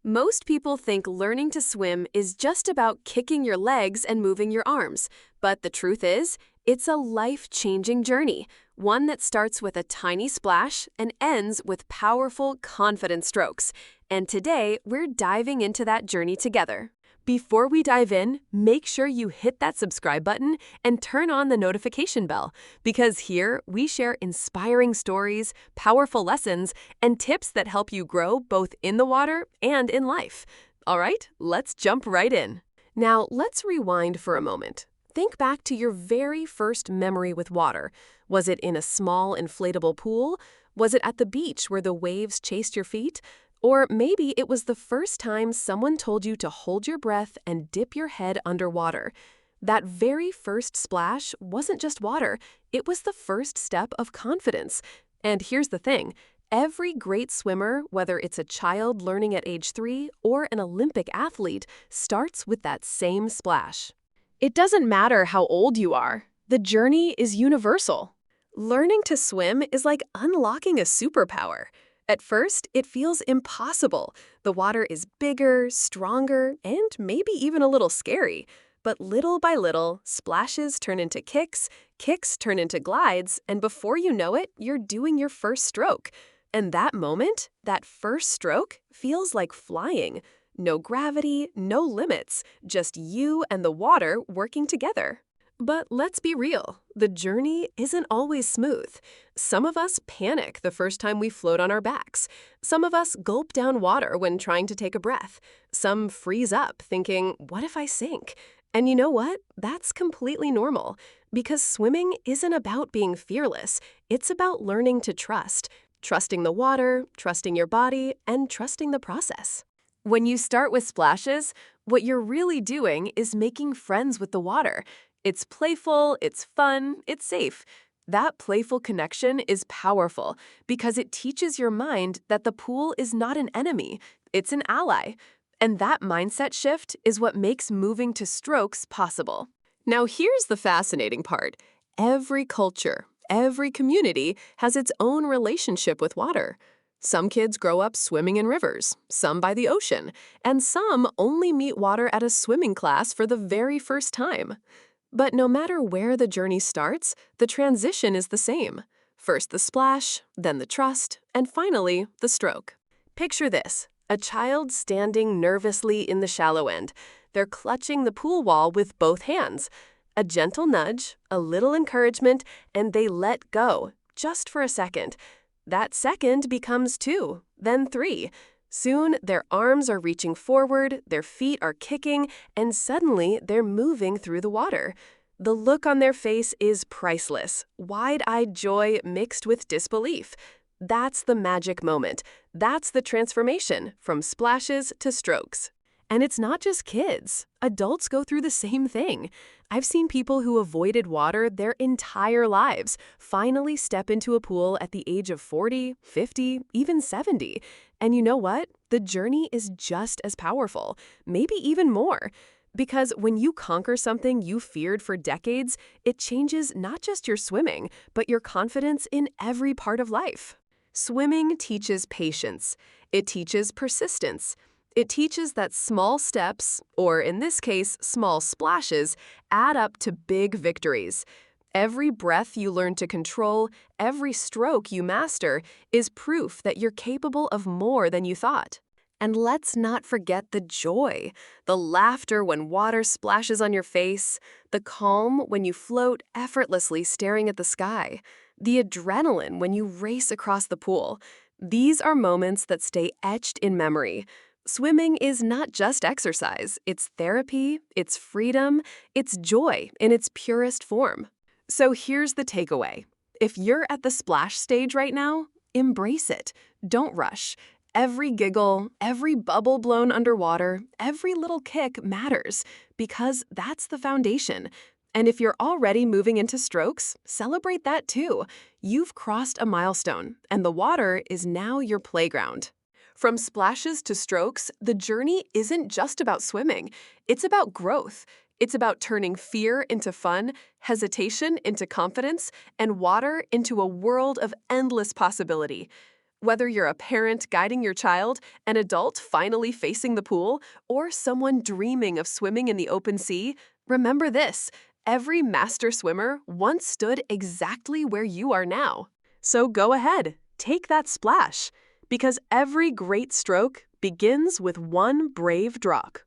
Most people think learning to swim is just about kicking your legs and moving your arms, but the truth is, it's a life-changing journey, one that starts with a tiny splash and ends with powerful, confident strokes. And today, we're diving into that journey together. Before we dive in, make sure you hit that subscribe button and turn on the notification bell, because here we share inspiring stories, powerful lessons, and tips that help you grow both in the water and in life. All right, let's jump right in. Now, let's rewind for a moment. Think back to your very first memory with water. Was it in a small inflatable pool? Was it at the beach where the waves chased your feet? Or maybe it was the first time someone told you to hold your breath and dip your head underwater. That very first splash wasn't just water, it was the first step of confidence. And here's the thing, every great swimmer, whether it's a child learning at age 3 or an Olympic athlete, starts with that same splash. It doesn't matter how old you are, the journey is universal. Learning to swim is like unlocking a superpower. At first, it feels impossible. The water is bigger, stronger, and maybe even a little scary. But little by little, splashes turn into kicks, kicks turn into glides, and before you know it, you're doing your first stroke. And that moment, that first stroke, feels like flying. No gravity, no limits, just you and the water working together. But let's be real, the journey isn't always smooth. Some of us panic the first time we float on our backs. Some of us gulp down water when trying to take a breath. Some freeze up thinking, what if I sink? And you know what? That's completely normal. Because swimming isn't about being fearless. It's about learning to trust. Trusting the water, trusting your body, and trusting the process. When you start with splashes, what you're really doing is making friends with the water. It's playful, it's fun, it's safe. That playful connection is powerful because it teaches your mind that the pool is not an enemy, it's an ally. And that mindset shift is what makes moving to strokes possible. Now here's the fascinating part. Every culture, every community has its own relationship with water. Some kids grow up swimming in rivers, some by the ocean, and some only meet water at a swimming class for the very first time. But no matter where the journey starts, the transition is the same. First the splash, then the trust, and finally the stroke. Picture this, a child standing nervously in the shallow end. They're clutching the pool wall with both hands. A gentle nudge, a little encouragement, and they let go, just for a second. That second becomes 2, then 3. Soon, their arms are reaching forward, their feet are kicking, and suddenly they're moving through the water. The look on their face is priceless, wide-eyed joy mixed with disbelief. That's the magic moment. That's the transformation from splashes to strokes. And it's not just kids. Adults go through the same thing. I've seen people who avoided water their entire lives finally step into a pool at the age of 40, 50, even 70. And you know what? The journey is just as powerful, maybe even more. Because when you conquer something you feared for decades, it changes not just your swimming, but your confidence in every part of life. Swimming teaches patience. It teaches persistence. It teaches that small steps, or in this case, small splashes, add up to big victories. Every breath you learn to control, every stroke you master, is proof that you're capable of more than you thought. And let's not forget the joy, the laughter when water splashes on your face, the calm when you float effortlessly staring at the sky, the adrenaline when you race across the pool. These are moments that stay etched in memory. Swimming is not just exercise, it's therapy, it's freedom, it's joy in its purest form. So here's the takeaway. If you're at the splash stage right now, embrace it. Don't rush. Every giggle, every bubble blown underwater, every little kick matters because that's the foundation. And if you're already moving into strokes, celebrate that too. You've crossed a milestone, and the water is now your playground. From splashes to strokes, the journey isn't just about swimming. It's about growth. It's about turning fear into fun, hesitation into confidence, and water into a world of endless possibility. Whether you're a parent guiding your child, an adult finally facing the pool, or someone dreaming of swimming in the open sea, remember this: every master swimmer once stood exactly where you are now. So go ahead, take that splash, because every great stroke begins with one brave drop.